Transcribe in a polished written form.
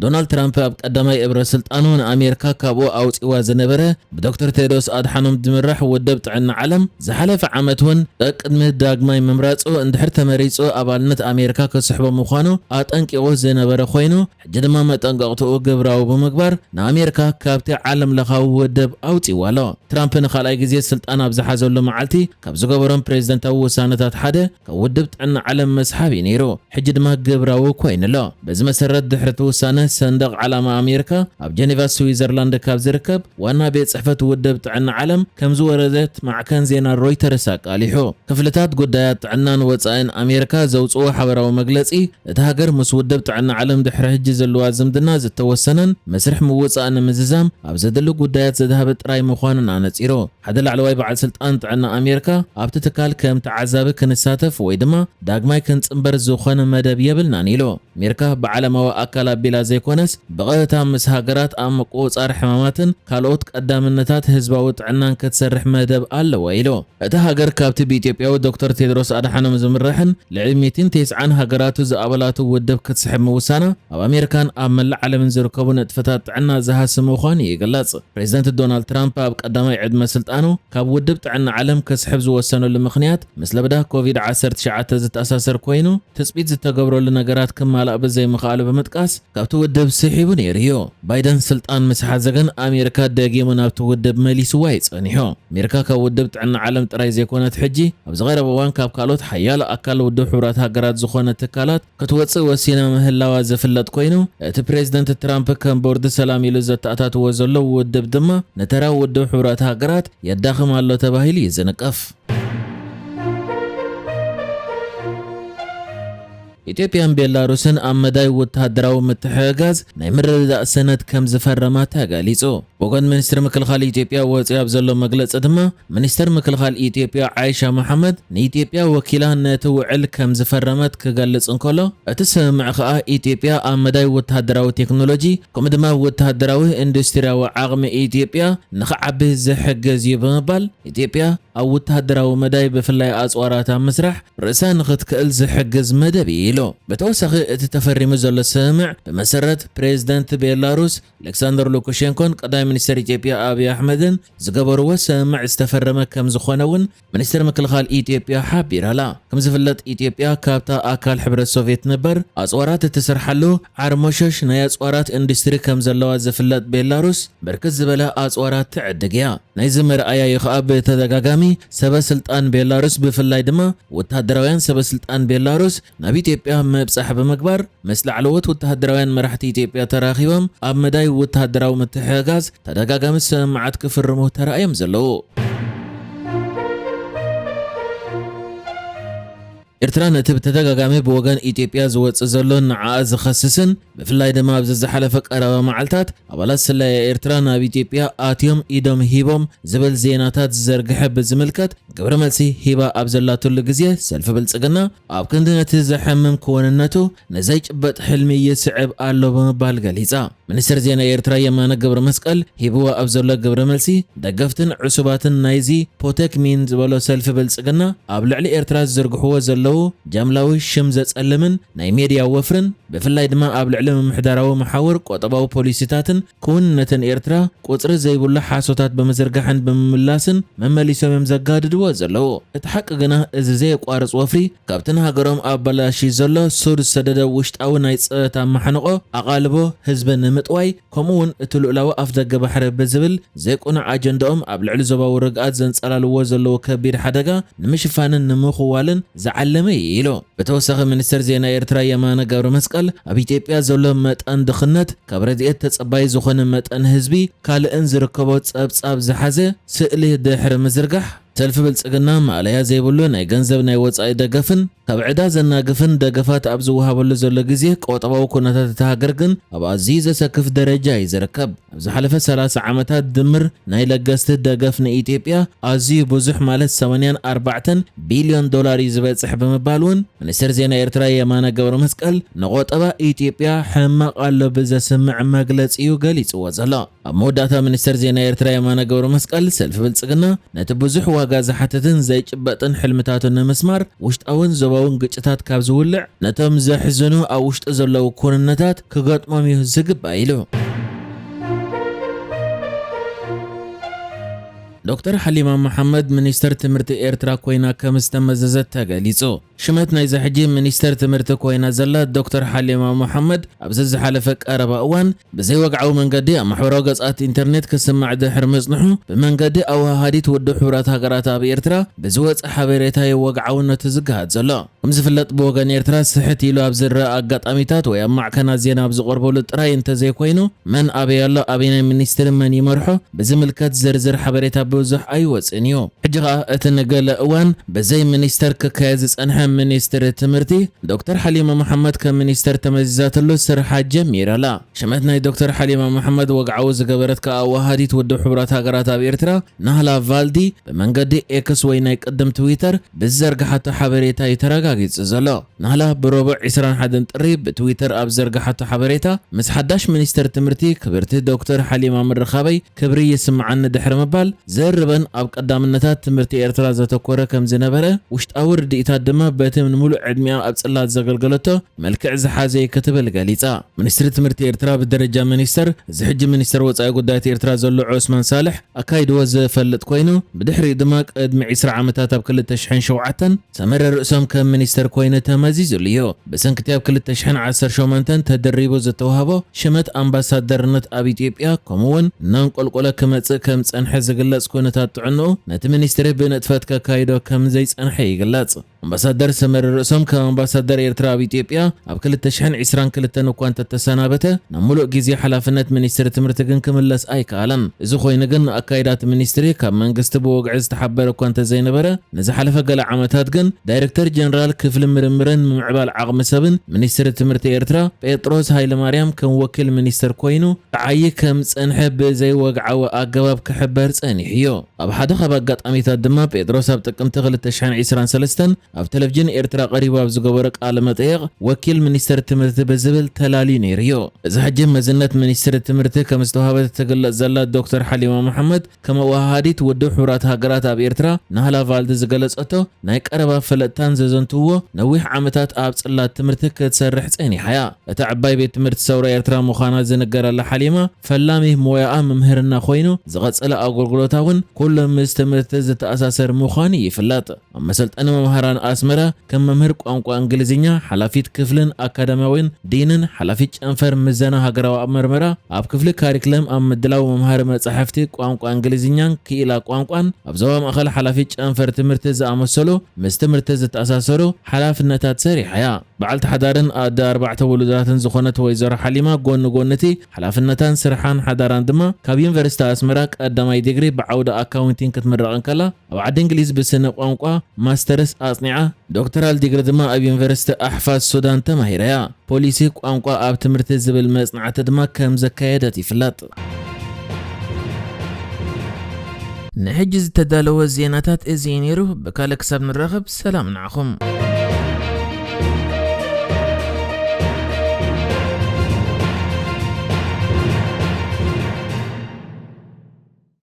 دونالد ترامب قدماي ابره سلطانون امريكا كابو اوصيوا زنبره بدكتور تيدروس ادحانوم دمرح ودب طعنا عالم زحلف عامتون قدم داغماي ممراصو اندحر تمريصو ابالنت امريكا كسحبو مخانو اطنقيو زنبره خوينو حجدما مطنققتو غبراو بمغبار نامريكا كابتي عالم لخاو ودب اوصيوالو ترامب نخالاي غزي سلطان ابزحازلو معلتي كاب زغبرون بريزيدنتاو وسانتات حده كودب طعنا عالم مسحابي نيرو حجدما غبراو كوينلو بز مسرت دحرت وسانه صندوق علامه امريكا اب جنيفا سويزرلاند كاب زركب وانا بيت صحفه ودب طعنا عالم كم زوردت مع كان زينا رويترز قاليحو كفلتات غدايات طعنان وصاين امريكا زوصو حبراو مغلصي تهاجر مس ودب طعنا عالم دحر حج زلوا زمدنا زتوسنن مسرح موصان مززام اب زدلو غدايات زدهب طراي مخانن انصيرو حدا لعلواي بعد سلطان طعنا امريكا اب تتكال كم تعذاب كنساتف ويدما داغماي كنصمبر زخونه مدب يبلنا نيلو امريكا بعالمو اكلا بلا زيكونس بقيتا مس هاجرات ام قوصار حماماتن كالوت قدامنتات حزباو طعنان كتسرح مدب الله ويلو اتا هاجر كابت بإثيوبيا دكتور تيدروس ادحانوم زمرحن لعلميتين 9 هاجراتو زابلاتو ودب كتسحب موسانا اب امريكان امل عالم زركبو نطفتات طعنا زهاسمو خان يغلص بريزيدنت دونالد ترامب اب قداماي عدم سلطانو كاب ودب طعنا عالم كسحب زوسنو لمخنيات مثل بدا كوفيد 19 زتاساسر كوينو تثبيت زتغبرو لنغرات كمالا بزي مخالو بمطقاس كابتو ودب سحيبو نيريو بايدن سلطان مسحازغن امريكا داغيمو نابتو ودب مليسو وايصنيحو امريكا كودب طعنا عالم طراي زيكونت حجي ابز غير بوان كاب كالوت حيال اكل ودب حبرات هاجرات زخونه تكالات كتوصي وسينا مهلاوا زفلت كوينو ات بريزيدنت ترامب كان بورد سلام يلو زتاتات وزلو ودب دما نترا ودب حبرات هاجرات يداخم الله تباهيلي زنقف ኢትዮጵያን ቤላሩስን አመዳይ ወታደራዊ ምትሕጋዝ ናይ ምርድዳእ ሰነድ ከም ዝፈረማት ተገሊጹ ወገን ሚኒስትር ምክልኻል ኢትዮጵያ ወፂ ኣብ ዘሎ መግለጺ ድማ ሚኒስትር ምክልኻል ኢትዮጵያ ዓይሻ መሐመድ ንኢትዮጵያ ወኪላ ነቲ ውዕል ከም ዝፈረመት ክገልጽ እንከሎ እቲ ስምምዕ ከዓ ኢትዮጵያ አመዳይ ወታደራዊ ቴክኖሎጂ ከምኡ ድማ ወታደራዊ ኢንዱስትሪያዊ ዓቕሚ ኢትዮጵያ ንኽዓቢ ዝሕግዝ እዩ ብምባል ኢትዮጵያ ኣብ ወታደራዊ መዳይ ብፍላይ ኣጽዋራታ ምስራሕ ርእሳ ንኽትክእል ዝሕግዝ መደብ ኢሎ በተወሳኺ እቲ ተፈሪሙ ዘሎ ስምምዕ ብመሰረት ፕሬዝዳንት ቤላሩስ አሌክሳንደር ሉካሼንኮን ቀዳማይ ሚኒስትር ኢትዮጵያ አብይ አሕመድን ዝገበርዎ ስምምዕ ዝተፈረመ ከም ዝኾነውን ሚኒስትር ምክልኻል ኢትዮጵያ ሓቢራላ ከም ዝፍለጥ ኢትዮጵያ ካብታ ኣካል ሕብረት ሶቪየት ነበር ኣጽዋራት እትሰርሓሉ ዓርሞሸሽ ናይ ኣጽዋራት ኢንዱስትሪ ከም ዘለዋ ዝፍለጥ ቤላሩስ ብርክት ዝበለ ኣጽዋራት ትዕድግ እያ ናይዚ መርኣያ ከዓ ብተደጋጋሚ ሰበስልጣን ቤላሩስ ብፍላይ ድማ ወታደራውያን ሰበስልጣን ቤላሩስ ናብ ኢትዮጵያ መብጻሕ በመግባር መስላዕለወት ወታደራውያን መራሕቲ ኢትዮጵያ ተራኺቦም ኣብ መዳይ ወታደራዊ ምትሕጋዝ ተደጋጋሚ ስምምዓት ክፍርሙ ተራእዮም ዘለዉ ኤርትራ ነቲ ብተደጋጋሚ ብወገን ኢትዮጵያ ዝወፅእ ዘሎ ንዓኣ ዝኸስስን ብፍላይ ድማ ኣብ ዝሓለፈ ቀረባ መዓልታት ኣባላት ሰላይ ኤርትራ ናብ ኢትዮጵያ ኣትዮም ኢዶም ሂቦም ዝብል ዜናታት ዝዘርግሐ ብዝምልከት ግብረ መልሲ ሂባ ኣብ ዘላትሉ ግዜ ሰልፊ ብልጽግና ኣብ ክንዲ ነቲ ዘሐምም ክወንነቱ ንዘይጭበጥ ሕልሚ ይስዕብ ኣሎ ብምባል ገሊጻ ሚኒስትር ዜና ኤርትራ የማነ ገብረ መስቀል ሂብዋ ኣብ ዘሎ ግብረ መልሲ ደገፍትን ዕሱባትን ናይዚ ፖቴክ ሚን ዝበሎ ሰልፊ ብልጽግና ኣብ ልዕሊ ኤርትራ ዝዝርግሕዎ ዘሎ ጃምላዊ ሽም ዘጸልምን ናይ ሚድያ ወፍርን ብፍላይ ድማ ኣብ ልዕሊ ምምሕዳራዊ መሓወር ቆጠባዊ ፖሊሲታትን ክውንነትን ኤርትራ ቁጽሪ ዘይብሉ ሓሶታት ብምዝርጋሕን ብምምላስን መመሊሶም ዘጋድድዎ ዘለዉ እቲ ሓቂ ግና እዚ ዘይቋርጽ ወፍሪ ካብትን ሃገሮም ኣብ በላሺ ዘሎ ሱድ ሰደደ ውሽጣዊ ናይ ፀጥታ ማሕነቆ ኣቓልቦ ህዝቢ ንምጥዋይ ከምኡውን እቲ ልኡላዊ ኣፍደገ ባሕሪ ብዝብል ዘይቁኑዕ ኣጀንዳኦም ኣብ ልዕሊ ዞባዊ ርግኣት ዘንጸላልዎ ዘለዉ ከቢድ ሓደጋ ንምሽፋንን ንምኽዋልን ዝዓለመ ኢሎ በተወሳኺ ሚኒስትር ዜና ኤርትራ የማነ ገብረ መስቀል ኣብ ኢትዮጵያ ዘሎ መጠን ድኽነት ካብ ረድኤት ተጸባይ ዝኾነ መጠን ህዝቢ ካልእን ዝርከቦ ጸብጻብ ዝሓዘ ስእሊ ድሕሪ ምዝርጋሕ ሰልፊ ብልጽግና ማዕለያ ዘይብሉ ናይ ገንዘብ ናይ ወጻኢ ደገፍን ካብ ዕዳ ዘናግፍን ደገፋት ኣብ ዝወሃበሉ ዘሎ ግዜ ቆጠባዊ ኩነታት እቲ ሃገር ግን ኣብ ኣዝዩ ዘሰክፍ ደረጃ ይዝርከብ ኣብ ዝሓለፈ 30 ዓመታት ድምር ናይ ለገስቲ ደገፍ ንኢትዮጵያ ኣዝዩ ብዙሕ ማለት 84 ቢልዮን ዶላር ዝበጽሕ ብምባል እውን ሚኒስትር ዜና ኤርትራ የማነ ገብረ መስቀል ንቆጠባ ኢትዮጵያ ሕማቕ ኣሎ ብዘስምዕ መግለጺ እዩ ገሊጽዎ ዘሎ ኣብ መወዳእታ ሚኒስትር ዜና ኤርትራ የማነ ገብረ መስቀል ሰልፊ ብልጽግና ነቲ ብዙሕ ዋጋ ዝሓተትን ዘይጭበጥን ሕልምታቱን ንምስማር ውሽጣውን ዞባውን ግጭታት ካብ ዝውልዕ ነቶም ዘሕዝኑ ኣብ ውሽጢ ዘለዉ ኩንነታት ክገጥሞም እዩ ዝግባእ ኢሉ دكتور حليمة محمد منيستر تمرت إيرترا كوينا كمستمززت تغليصو شمت ناي زحجي منيستر تمرت كوينا زلات دكتور حليمة محمد أبزز حلفك أربا أوان بزي وقعو منقدي محورو قصات إنترنت كسمع دحر مزنحو بمنقدي أو هاديت ودو حورات هاقراتها بإيرترا بزوات حبيريتها يوقعو نتزقهات زلا ومزفلت بوغان إيرترا سحتي لو أبزر أقات أميتات ويامع كنا زينا أبز قربو لتراي انتزي كوينو من أبي الله أبينا منيستر من يمرحو بزملكات زرزر حبيريتها بوزح أيوة إنيو حجرة أتنقل أوان بزي منيستر ككازس أنها منيستر تمرتي دكتور حليمة محمد كمنيستر تمزيزات اللو سرحة جميرة لا شمتنا دكتور حليمة محمد وقعوز قبرت كأوهادي تودو حبرات هاقراتها بإيرترا نهلا فالدي بمنقدي إكس وينا يقدم تويتر بالزرق حتى حبريتا يتراقاقيت زلا نهلا بربع عسران حدن تقريب بتويتر أبزرق حتى حبريتا مس حداش منيستر تمرتي كبرتي دكتور حليمة من رخابي كبري يسمع عن دحر مبال زربن أب قدامنتات تمرتي إيرترا زتكورة كم زنبرة وشت أور ديتات دما بات من ملو عدمية أبصلات زغلغلته ملكع زحازي كتب القاليصا منيستر تمرتي إيرترا بالدرجة منيستر زحج منيستر وصاي قدات إيرترا زلو عثمان صالح أكايد وز فلت كوينو بدحري دماك ادمي 10 عامتات بكل تشحن شوعتن سمر رؤسهم كم منيستر كوينه تمازيز ليو بسن كتاب كل تشحن 10 شومنتن تدريبو زتوهبو شمت امباسادرنت اب ኢትዮጵያ كمون ننقلقله كمص كم صنح زغلص كونታት ጥዕንኡ ነቲ ሚኒስትሪ ብንጥፈት ከካይዶ ከም ዘይጸንሐ ይግለጽ አምባሳደር ሰመር ርዕሶም ከአምባሳደር ኤርትራ ኣብ ኢትዮጵያ ኣብ 2022 እኳ ተተሰናበተ ናሙሉእ ግዜ ሓላፍነት ሚኒስትሪ ትምህርቲ ግን ክምለስ ኣይከኣለን እዚ ኮይኑ ግን ኣካይዳት ሚኒስትሪ ካብ መንግስቲ ብወግዒ ዝተሓበረ እኳ እንተዘይነበረ ንዝሓለፈ ገለ ዓመታት ግን ዳይሬክተር ጀነራል ክፍሊ ምርምርን ምዕባል ዓቕሚ ሰብን ሚኒስትሪ ትምህርቲ ኤርትራ ጴጥሮስ ሃይለማርያም ከም ወኪል ሚኒስትር ኮይኑ ዓይ ከም ጸንሐ ብዘይወግዓዊ ኣገባብ ክሕበር ጸኒሕ እዩ ኣብ ሓደ ካብ ኣጋጣሚታት ድማ ጴጥሮስ ኣብ ጥቅምቲ 2023 ኣብ ቴሌቪዥን ኤርትራ ቀሪቡ ኣብ ዝገበረ ቃለ መጠይቅ ወኪል ሚኒስትር ትምህርቲ በዝብል ተላሊ ነይሩ እዚ ሕጂ መዝነት ሚኒስትር ትምህርቲ ከም ዝተዋሃበት ተገለጽ ዘላ ዶክተር ሓሊማ መሐመድ ከም ወሃዲት ውድብ ሕብራት ሃገራት ኣብ ኤርትራ ናህላ ቫልድ ዝገለጸቶ ናይ ቀረባ ፈለጥታን ዘዘንትዎ ነዊሕ ዓመታት ኣብ ጽላት ትምህርቲ ክትሰርሕ ጸኒሓያ እቲ ዓባይ ቤት ትምህርቲ ሰውራ ኤርትራ ምዃና ዝነገረላ ሓሊማ ፈላሚ ሞያኣ መምህርና ኮይኑ ዝቐጸለ ኣገልግሎታውን ኩሎም ምስ ትምህርቲ ዝተኣሳሰር ምዃኑ ይፍለጥ ኣብ መሰልጠኒ መምህራን ኣስመራ ከም መምህር ቋንቋ እንግሊዝኛ ሓላፊት ክፍልን ኣካዳሚያውን ዲንን ሓላፊት ጨንፈር ምዘና ሃገራዊ መርመራ ኣብ ክፍሊ ካሪክለም ኣብ ምድላው መምሃር መጻሕፍቲ ቋንቋ እንግሊዝኛን ክኢላ ቋንቋን ኣብ ዞባ ማእኸል ሓላፊት ጨንፈር ትምህርቲ ዝኣመሰሉ ምስ ትምህርቲ ዝተኣሳሰሩ ሓላፍነታት ሰሪሓያ በዓልቲ ሓዳርን ኣደ 4 ውሉዳትን ዝኾነት ወይዘሮ ሓሊማ ጎንጎንቲ ሓላፍነታን ስርሓን ሓዳራን ድማ ካብ ዩኒቨርሲቲ ኣስመራ ቀዳማይ ዲግሪ ብዓውደ ኣካውንቲንግ ክትምረቕ ከላ ኣብ ዓዲ እንግሊዝ ብስነ ቋንቋ ማስተርስ ኣጽኒዓ ዶክተራል ዲግሪ ድማ ኣብ ዩኒቨርሲቲ ኣሕፋዝ ሱዳን ተማሂረያ ፖሊሲ ቋንቋ ኣብ ትምህርቲ ዝብል መጽናዕቲ ድማ ከም ዘካየደት ይፍለጥ ንሕጂ ዝተዳለወ ዜናታት እዚ ነይሩ በካለ ክሳብ ንረኸብ ሰላም ንዓኹም